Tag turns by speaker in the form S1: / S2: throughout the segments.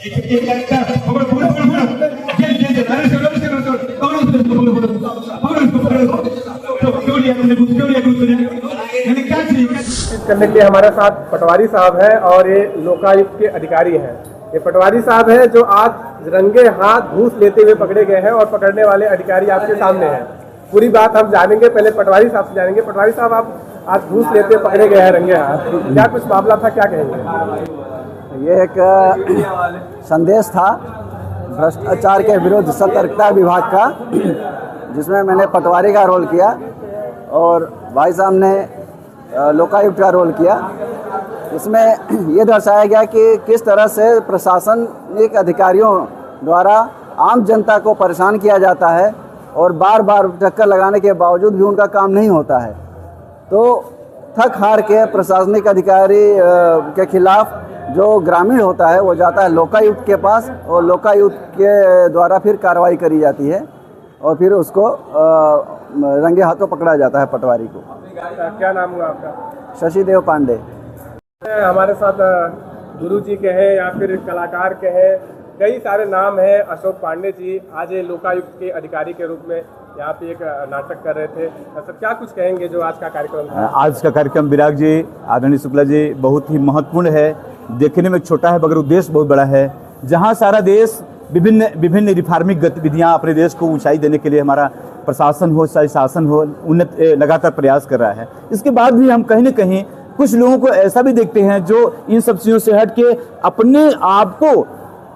S1: करने के लिए हमारे साथ पटवारी साहब है और ये लोकायुक्त के अधिकारी हैं। ये पटवारी साहब है जो आज रंगे हाथ घूस लेते हुए पकड़े गए हैं और पकड़ने वाले अधिकारी आपके सामने हैं। पूरी बात हम जानेंगे, पहले पटवारी साहब से जानेंगे। पटवारी साहब, आप आज घूस लेते हुए पकड़े गए हैं रंगे हाथ, क्या कुछ मामला था, क्या कहेंगे?
S2: ये एक संदेश था भ्रष्टाचार के विरुद्ध सतर्कता विभाग का, जिसमें मैंने पटवारी का रोल किया और भाई साहब ने लोकायुक्त का रोल किया। इसमें ये दर्शाया गया कि किस तरह से प्रशासनिक अधिकारियों द्वारा आम जनता को परेशान किया जाता है और बार बार चक्कर लगाने के बावजूद भी उनका काम नहीं होता है। तो थक हार के प्रशासनिक अधिकारी के खिलाफ जो ग्रामीण होता है वो जाता है लोकायुक्त के पास और लोकायुक्त के द्वारा फिर कार्रवाई करी जाती है और फिर उसको रंगे हाथों पकड़ा जाता है पटवारी को।
S1: क्या नाम हुआ आपका?
S2: शशिदेव पांडे।
S1: हमारे साथ गुरु जी के हैं या फिर कलाकार के हैं, कई सारे नाम हैं। अशोक पांडे जी आज लोकायुक्त के अधिकारी के रूप में यहाँ पे एक नाटक कर रहे थे। सर, क्या कुछ कहेंगे जो आज का कार्यक्रम था?
S3: आज का कार्यक्रम विराग जी, आदरणीय शुक्ला जी, बहुत ही महत्वपूर्ण है। देखने में छोटा है मगर उद्देश्य बहुत बड़ा है। जहाँ सारा देश विभिन्न रिफॉर्मिक गतिविधियाँ अपने देश को ऊंचाई देने के लिए हमारा प्रशासन हो चाहे शासन हो उन्नत लगातार प्रयास कर रहा है। इसके बाद भी हम कहीं न कहीं कुछ लोगों को ऐसा भी देखते हैं जो इन सब चीज़ों से हट के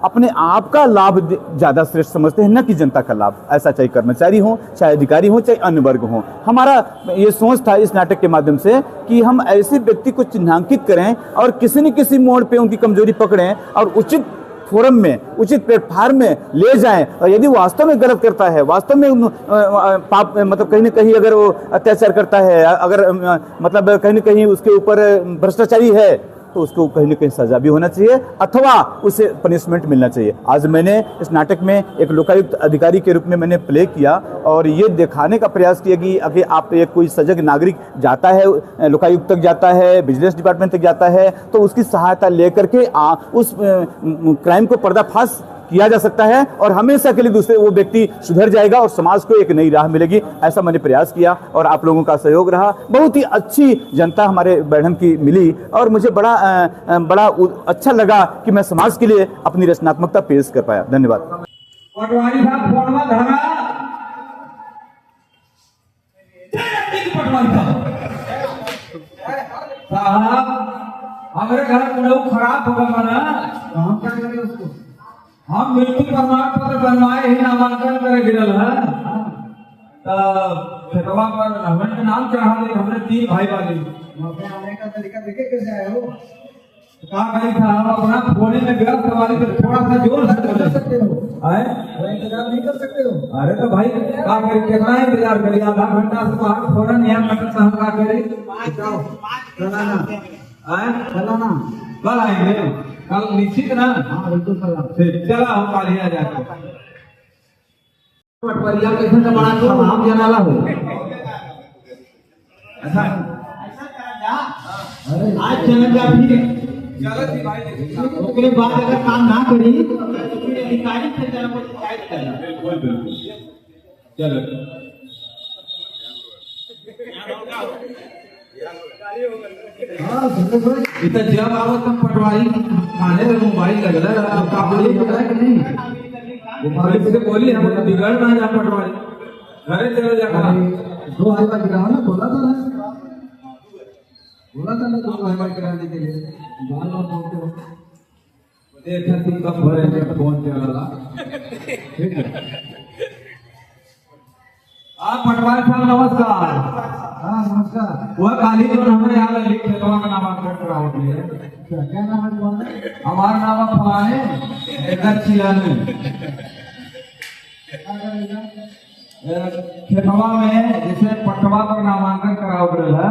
S3: अपने आप का लाभ ज़्यादा श्रेष्ठ समझते हैं, न कि जनता का लाभ। ऐसा चाहे कर्मचारी हो, चाहे अधिकारी हो, चाहे अन्य वर्ग हो। हमारा ये सोच था इस नाटक के माध्यम से कि हम ऐसे व्यक्ति को चिन्हांकित करें और किसी न किसी मोड़ पे उनकी कमजोरी पकड़ें और उचित फोरम में, उचित प्लेटफार्म में ले जाएं। और यदि वास्तव में गलत करता है, वास्तव में पाप मतलब कहीं न कहीं अगर वो अत्याचार करता है, अगर मतलब कहीं न कहीं उसके ऊपर भ्रष्टाचारी है, तो उसको कहीं न कहीं सजा भी होना चाहिए अथवा उसे पनिशमेंट मिलना चाहिए। आज मैंने इस नाटक में एक लोकायुक्त अधिकारी के रूप में मैंने प्ले किया और ये दिखाने का प्रयास किया कि अगर आप एक कोई सजग नागरिक जाता है, लोकायुक्त तक जाता है, विजिलेंस डिपार्टमेंट तक जाता है, तो उसकी सहायता लेकर के उस क्राइम को पर्दाफाश किया जा सकता है और हमेशा के लिए दूसरे वो व्यक्ति सुधर जाएगा और समाज को एक नई राह मिलेगी। ऐसा मैंने प्रयास किया और आप लोगों का सहयोग रहा। बहुत ही अच्छी जनता हमारे बैठन की मिली और मुझे बड़ा अच्छा लगा कि मैं समाज के लिए अपनी रचनात्मकता पेश कर पाया। धन्यवाद।
S4: पटवारी साहब फोन धरा साहब हमारे घर में लोग खराब होगा ना, हम क्या करेंगे उसको? हम मृत्यु प्रमाण पत्र बनवाए ही नामांकन करे गिरल है तो खेतवा पर हमन के नाम चढ़ा दे। हमने 3 भाई वाले अपने आने का तरीका देखे कैसे आए हो? कहा कहीं था हम अपना फोने में व्यस्त वाले तो थोड़ा सा जोर से बोल सकते हो, है वो इंतजार नहीं कर सकते हो? अरे तो भाई का करे, कितना इंतजार करिए? आधा घंटा से बाहर फौरन यहाँ मटर साहब का करे चलाना है, चलाना कल आएंगे, कल निश्चित ना? हाँ बिल्कुल चला हम कालिया जाके पटवरिया कैसे का बड़ा तो हम जनाला हो ऐसा आज चल जा फिर चलो भाई। ओकरे बाद अगर काम ना करी तो फिर अधिकारी से जरा को शिकायत करना। बिल्कुल चलो इतना जब आवत हम पटवारी खाने में मोबाइल लगल है, अब का बोली पता है कि नहीं? मोबाइल से बोली हम बिगड़ ना जा पटवारी घरे चले जा। 2 हजार गिराओ ना, बोला था ना 2 हजार गिराने के लिए बाल और बोलते देखा तुम कब भरे हैं फोन चला। ठीक है आप पटवारी साहब नमस्कार। हाँ नमस्कार। वह काली जो हमारे यहाँ लिखे तो का नामांकन कराओ दिए। क्या नाम है तुम्हारा? हमारा नाम फलाने एक चिलाने खेतवा में जैसे पटवा पर नामांकन कराओ गए है।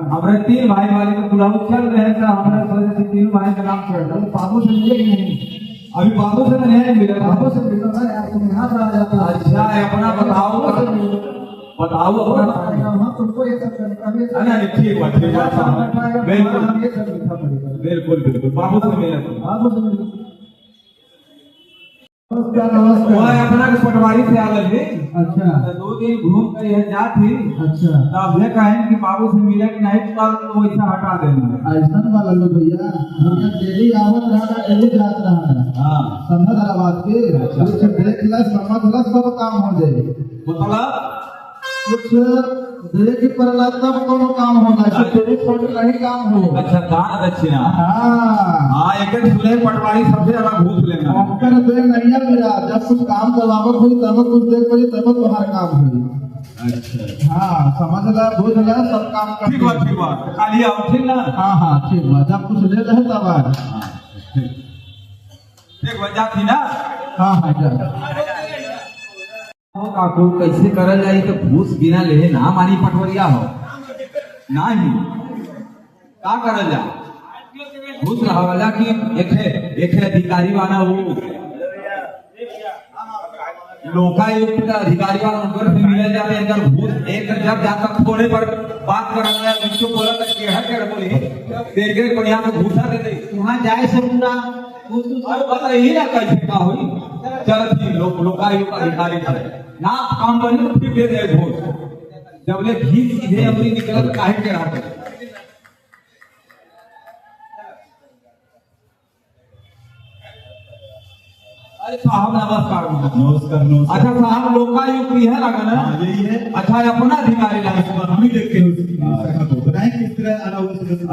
S4: हमारे 3 भाई वाले को बुलाऊ चल रहे हैं, हमारे वजह से 3 भाई का नाम चढ़ रहा है। बाबू से मिले कि नहीं? अभी बाबू से नहीं मिले। बाबू से मिला है यार, तुम यहाँ पर आ जाता। अच्छा अपना बताओ अपना। हम तुमको ये सब करने ठीक बात बिल्कुल बाबू से मिले। वह अपना के पटवारी से आल है।
S5: अच्छा
S4: तो 2 दिन घूम के यह जा थी।
S5: अच्छा
S4: तब ये कहें कि बाबू से मिले कि नहीं तो वैसा हटा देंगे।
S5: ऐसा वाला लो भैया, भैया डेली आवत रहा, डेली जात रहा।
S4: हाँ
S5: समझ रहा बात के, कुछ देख ला समझ ला सब काम हो जाए।
S4: मतलब
S5: कुछ देख पड़ला तब कोनो काम होगा, ऐसे तेरे छोड़ नहीं काम हो।
S4: अच्छा दान दक्षिणा।
S5: हाँ
S4: हाँ एक सुने पटवारी सबसे ज्यादा घूस लेना।
S5: कर दे नहीं मेरा, जब कुछ काम करवावत हुई तब कुछ देख पड़ी तब तुम्हारा काम हुई।
S4: अच्छा
S5: हाँ समझ ला बुझ ला सब काम कर।
S4: ठीक बात खाली आओ ठीक ना।
S5: हाँ हाँ ठीक बात, जब कुछ ले रहे तब आ।
S4: ठीक बात जाती ना।
S5: हाँ हाँ जा
S4: काकू कैसे करल जाई तो घूस बिना ले ना मानी पटवरिया हो नहीं का करल जा। घूस रहा कि एक अधिकारी वाला वो लोकायुक्त का अधिकारी वाला उनकर से मिल जाते हैं। अगर घूस एक जब जाता थोड़े पर बात करल जाए उनको बोला तक के हट कर बोली देख बढ़िया तो घूसा दे दे वहां जाए से पूरा पता ही ना कैसे का हुई। चल थी लोकायुक्त अधिकारी थे ना काम बनी तो फिर दे दे घूस। जब ले घी सीधे अपनी निकलत काहे के रहा। अरे साहब नमस्कार।
S3: नमस्कार।
S4: अच्छा साहब लोकायुक्त भी है लगा ना।
S3: यही है।
S4: अच्छा अपना अधिकारी लगा
S3: हम ही देखते हैं बताएं किस तरह आना।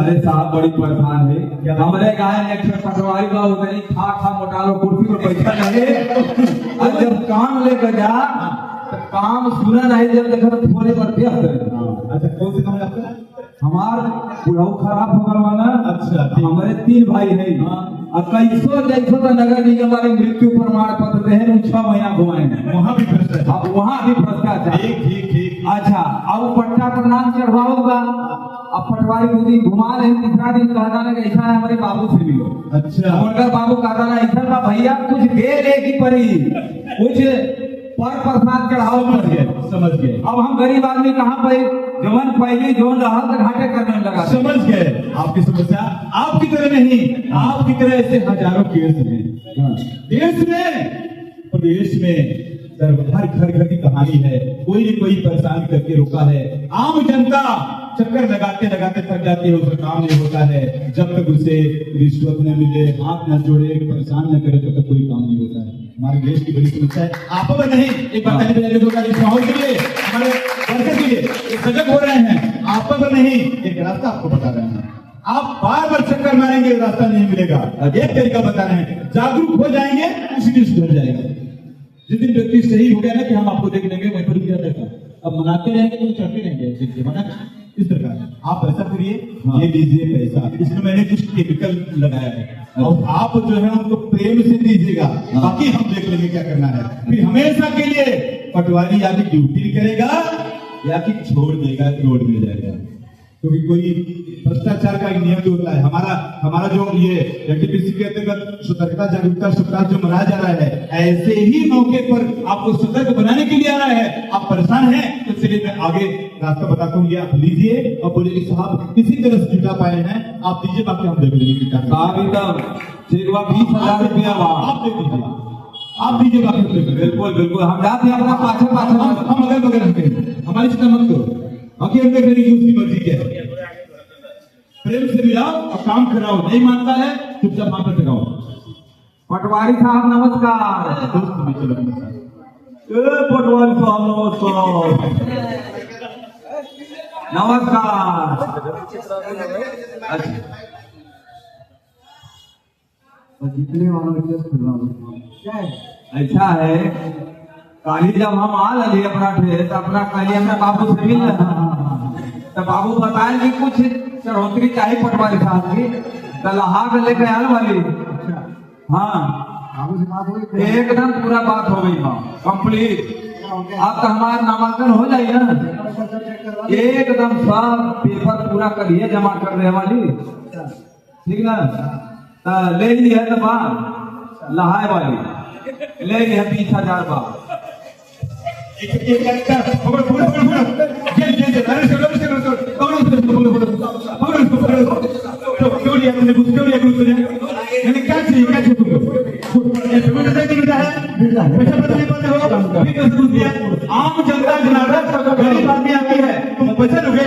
S4: अरे साहब बड़ी परेशान है हमारे गाय एक पटवारी का उतनी खा मोटा लो कुर्सी पर बैठा रहे और जब काम लेकर जा तो काम सुना नहीं जब देखा तो थोड़े पर व्यस्त है।
S3: अच्छा कौन से काम है आपका?
S4: हमार बुढ़ाऊ खराब हो गल वाला।
S3: अच्छा
S4: हमारे 3 भाई है और कैसो जैसो तो नगर निगम वाले मृत्यु प्रमाण पत्र दे 6 महीना घुमाएंगे
S3: वहाँ भी भ्रष्टाचार।
S4: अब वहाँ भी भ्रष्टाचार।
S3: ठीक
S4: अच्छा अब पट्टा पर नाम चढ़वाओगा। अब पटवारी को दिन घुमा रहे तीसरा दिन कहता ना ऐसा है हमारे बाबू से मिलो।
S3: अच्छा
S4: उनका बाबू कहता ना ऐसा ना भैया कुछ दे लेगी पड़ी कुछ पर प्रसाद चढ़ाओ
S3: समझ गए।
S4: अब हम गरीब आदमी कहाँ पे जवन पहले जवन रहा तो घाटे करने लगा।
S3: समझ गए आपकी समस्या। आपकी तरह नहीं, आपकी तरह ऐसे हजारों केस हैं देश में, प्रदेश में। हर घर की कहानी है, कोई न कोई परेशान करके रोका है। आम जनता चक्कर लगाते लगाते थक जाती है, उसका काम नहीं होता है। जब तक उसे रिश्वत न मिले, हाथ न जोड़े, परेशान न करे तब तक कोई काम नहीं होता है। हमारे देश की बड़ी समस्या है। आप पर नहीं एक बात इस माहौल के लिए, हमारे वर्कर के लिए सजग हो रहे हैं। आप पर नहीं एक रास्ता आपको बता रहे हैं। आप बार चक्कर मारेंगे रास्ता नहीं मिलेगा। एक तरीका बता रहे हैं, जागरूक हो जाएंगे उसी दिन सुधर जाएगा। जिस दिन व्यक्ति सही हो गया ना कि हम आपको देख लेंगे वहीं पर क्या देखा, अब मनाते रहेंगे तो चढ़ते रहेंगे मना इस प्रकार। आप ऐसा करिए, ये लीजिए पैसा, इसमें मैंने कुछ केमिकल लगाया है और आप जो है उनको प्रेम से दीजिएगा, बाकी हम देख लेंगे क्या करना है। फिर हमेशा के लिए पटवारी या कि ड्यूटी करेगा या कि छोड़ देगा, रोड में जाएगा। क्योंकि कोई भ्रष्टाचार का एक नियम जो होता है, हमारा जो ये एनटीपीसी के अंतर्गत सतर्कता जागरूकता सप्ताह जो मनाया जा रहा है, ऐसे ही मौके पर आपको सतर्क बनाने के लिए आ रहा है। आप परेशान हैं तो चलिए मैं आगे रास्ता बताता हूँ, ये आप लीजिए और बोलिए कि साहब किसी तरह से जुटा पाए हैं आप दीजिए, बाकी हम देख लेंगे।
S4: 20,000 रुपया
S3: आप दे दीजिए, आप दीजिए बाकी।
S4: बिल्कुल बिल्कुल हम जाते हैं अपना पाछे
S3: हम अगल बगल रहते हैं, हमारी चिंता मत करो। बाकी हम देख लेंगे उसकी मर्जी क्या है। प्रेम से मिलाओ और काम कराओ, नहीं मानता है चुपचाप वहां पर लगाओ।
S4: पटवारी साहब नमस्कार। पटवारी साहब नमस्कार। अच्छा
S5: जितने वालों के केस खुल रहा है
S4: ऐसा है, काली जब हम आ लगे अपना ठेस अपना काली अपने बाबू से मिल तो बाबू बताए कि कुछ चढ़ोतरी चाहिए पटवारी साहब की, तो लहा के लेकर आने वाली। हाँ
S5: बाबू से बात हुई,
S4: एकदम पूरा बात हो गई कंप्लीट। अब तो हमारा नामांकन हो जाए ना, एकदम सब पेपर पूरा करिए जमा कर दे वाली, ठीक ना। तो ले ली है तो बात लहाए वाली ले ली है 20,000 बात।
S3: क्या चाहिए
S6: पैसा पता नहीं पाते हो, भी कैसे पूछ दिया? आम जनता जनार्दन गरीब आदमी आती है, तुम पैसे लोगे?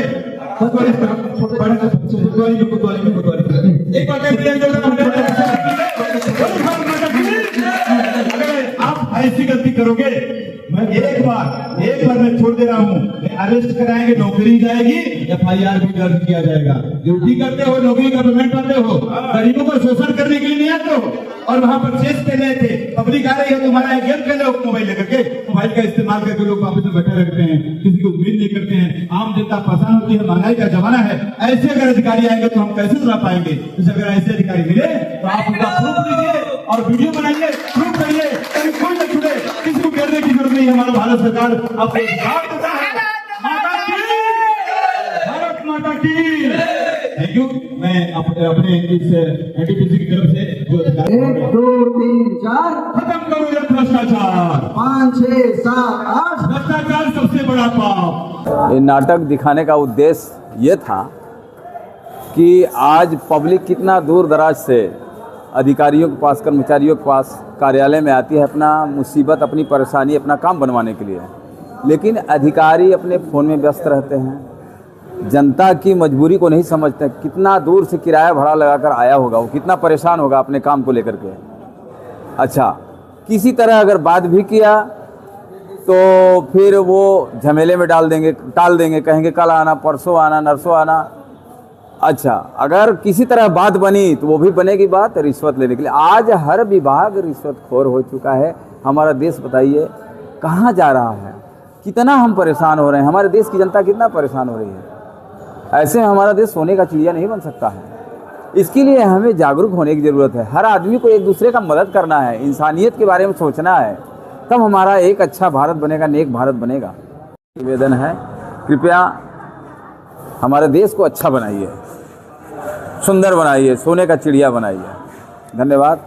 S6: एक बात आप ऐसी गलती करोगे, मैं एक बार मैं छोड़ दे रहा हूँ, अरेस्ट कराएंगे, नौकरी जाएगी, FIR भी दर्ज किया जाएगा। ड्यूटी करते हो, नौकरी का पेमेंट पाते हो, गरीबों को शोषण करने के लिए नहीं आते हो। और वहां पर चेस खेल रहे थे, पब्लिक आ रही है, तुम्हारा गेम खेल रहे हो मोबाइल लेकर के, मोबाइल का इस्तेमाल करके लोग वापस में बैठे रहते हैं, किसी को उम्मीद नहीं करते हैं। आम जनता परेशान होती है, महंगाई का जमाना है। ऐसे अगर अधिकारी आएंगे तो हम कैसे सुना पाएंगे? अगर ऐसे अधिकारी मिले तो आप उनका प्रूफ लीजिए और वीडियो बनाइए, प्रूफ करिए, कोई न छुड़े, किसी को करने की जरूरत नहीं है। हमारा भारत सरकार आपको अधिकार देता है। भारत माता की थैंक यू। मैं अपने इस NTPC की तरफ से जो
S2: 1 2 3 4
S6: खत्म करो ये भ्रष्टाचार।
S2: 5 6 7 8
S6: भ्रष्टाचार सबसे बड़ा पाप।
S3: ये नाटक दिखाने का उद्देश्य ये था कि आज पब्लिक कितना दूर दराज से अधिकारियों के पास, कर्मचारियों के पास कार्यालय में आती है अपना मुसीबत, अपनी परेशानी, अपना काम बनवाने के लिए, लेकिन अधिकारी अपने फ़ोन में व्यस्त रहते हैं, जनता की मजबूरी को नहीं समझते। कितना दूर से किराया भाड़ा लगाकर आया होगा, वो कितना परेशान होगा अपने काम को लेकर के। अच्छा, किसी तरह अगर बात भी किया तो फिर वो झमेले में टाल देंगे, कहेंगे कल आना, परसों आना, नरसों आना। अच्छा, अगर किसी तरह बात बनी तो वो भी बनेगी बात रिश्वत लेने के लिए। आज हर विभाग रिश्वतखोर हो चुका है। हमारा देश बताइए कहाँ जा रहा है, कितना हम परेशान हो रहे हैं, हमारे देश की जनता कितना परेशान हो रही है। ऐसे हमारा देश सोने का चिड़िया नहीं बन सकता है। इसके लिए हमें जागरूक होने की ज़रूरत है। हर आदमी को एक दूसरे का मदद करना है, इंसानियत के बारे में सोचना है, तब हमारा एक अच्छा भारत बनेगा, नेक भारत बनेगा। निवेदन है, कृपया हमारे देश को अच्छा बनाइए, सुंदर बनाइए, सोने का चिड़िया बनाइए। धन्यवाद।